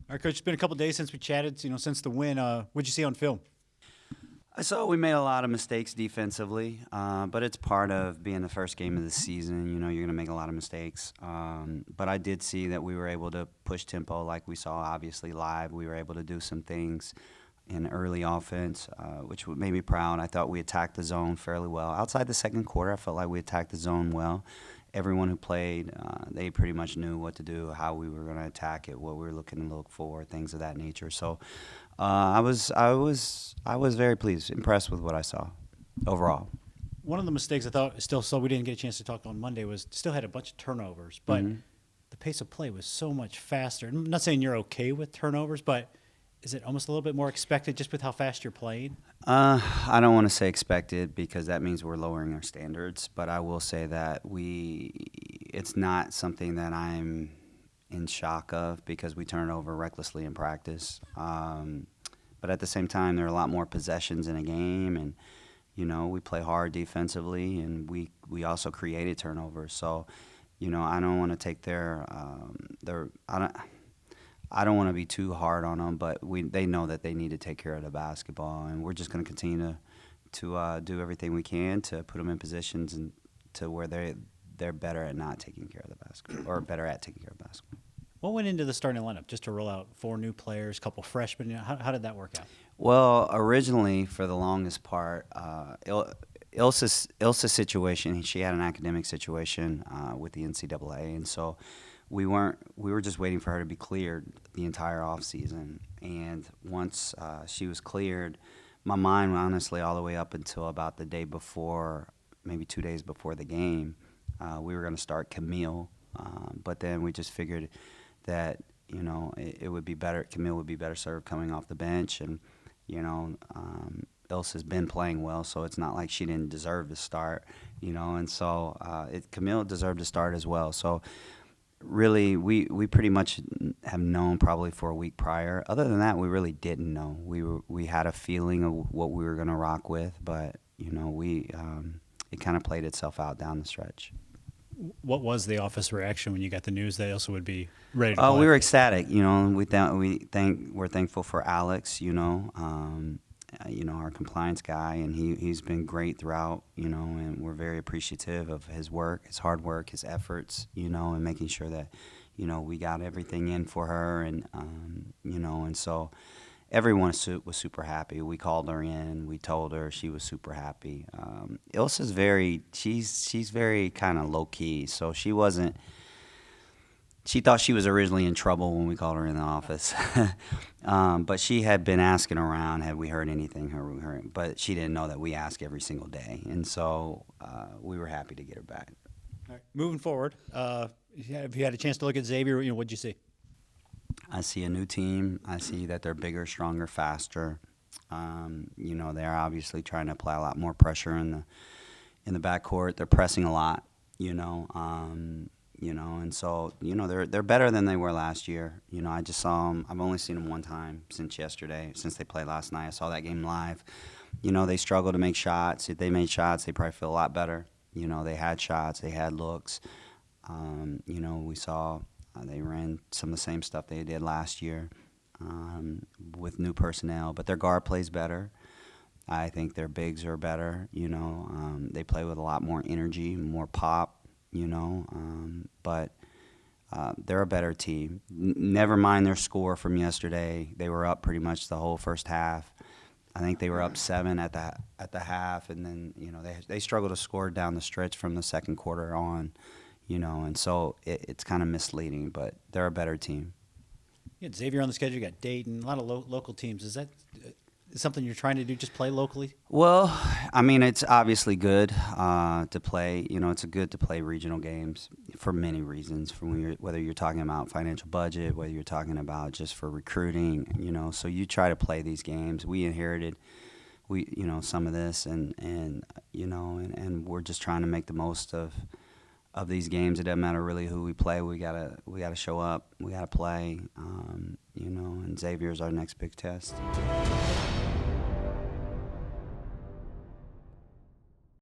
All right, Coach, it's been a couple days since we chatted, since the win. What'd you see on film? I saw we made a lot of mistakes defensively, but it's part of being the first game of the season. You know, you're going to make a lot of mistakes. But I did see that we were able to push tempo like we saw, obviously, live. We were able to do some things in early offense, which made me proud. I thought we attacked the zone fairly well. Outside the second quarter, I felt like we attacked the zone well. Everyone who played, they pretty much knew what to do, how we were going to attack it, what we were looking to look for, things of that nature. So I was very pleased, impressed with what I saw overall. One of the mistakes I thought still so we didn't get a chance to talk on Monday was still had a bunch of turnovers, but the pace of play was so much faster. I'm not saying you're okay with turnovers, but is it almost a little bit more expected just with how fast you're playing? I don't want to say expected because that means we're lowering our standards, but I will say that it's not something that I'm in shock of because we turn it over recklessly in practice. But at the same time, there are a lot more possessions in a game, and we play hard defensively, and we also created turnovers. So, I don't want to take I don't want to be too hard on them, but they know that they need to take care of the basketball, and we're just going to continue to do everything we can to put them in positions and to where they're better at not taking care of the basketball or better at taking care of basketball. What went into the starting lineup just to roll out 4 new players, a couple freshmen? How did that work out? Well, originally, for the longest part, Ilsa's situation, she had an academic situation with the NCAA, and so we were just waiting for her to be cleared the entire off season. And once she was cleared, my mind, honestly, all the way up until about the day before, maybe 2 days before the game, we were going to start Camille, but then we just figured that it would be better. Camille would be better served coming off the bench, and Ilsa's been playing well, so it's not like she didn't deserve to start, and so Camille deserved to start as well. So really, we pretty much have known probably for a week prior. Other than that, we really didn't know. We had a feeling of what we were going to rock with, but it kind of played itself out down the stretch. What was the office reaction when you got the news that Ilsa would be ready to play? We were ecstatic. We're thankful for Alex. Our compliance guy, and he's been great throughout. And we're very appreciative of his work, his hard work, his efforts. And making sure that we got everything in for her, and and so everyone was super happy. We called her in. We told her she was super happy. Ilsa's she's very kind of low key, so she wasn't. She thought she was originally in trouble when we called her in the office, but she had been asking around, had we heard anything? But she didn't know that we ask every single day, and so we were happy to get her back. All right. Moving forward, have you had a chance to look at Xavier? What'd you see? I see a new team. I see that they're bigger, stronger, faster. They're obviously trying to apply a lot more pressure in the backcourt. They're pressing a lot. And so they're better than they were last year. I just saw them. I've only seen them one time since yesterday, since they played last night. I saw that game live. They struggle to make shots. If they made shots, they probably feel a lot better. They had shots, they had looks. We saw they ran some of the same stuff they did last year with new personnel, but their guard plays better. I think their bigs are better. They play with a lot more energy, more pop. But they're a better team. Never mind their score from yesterday. They were up pretty much the whole first half. I think they were up 7 at the half, and then they struggled to score down the stretch from the second quarter on. And so it's kind of misleading, but they're a better team. You had Xavier on the schedule. You got Dayton, a lot of local teams. Is that something you're trying to do? Just play locally? Well, I mean, it's obviously good to play. It's good to play regional games for many reasons. Whether you're talking about financial budget, whether you're talking about just for recruiting. So you try to play these games. We inherited, some of this, and we're just trying to make the most of these games. It doesn't matter really who we play. We gotta show up. We gotta play. And Xavier's our next big test.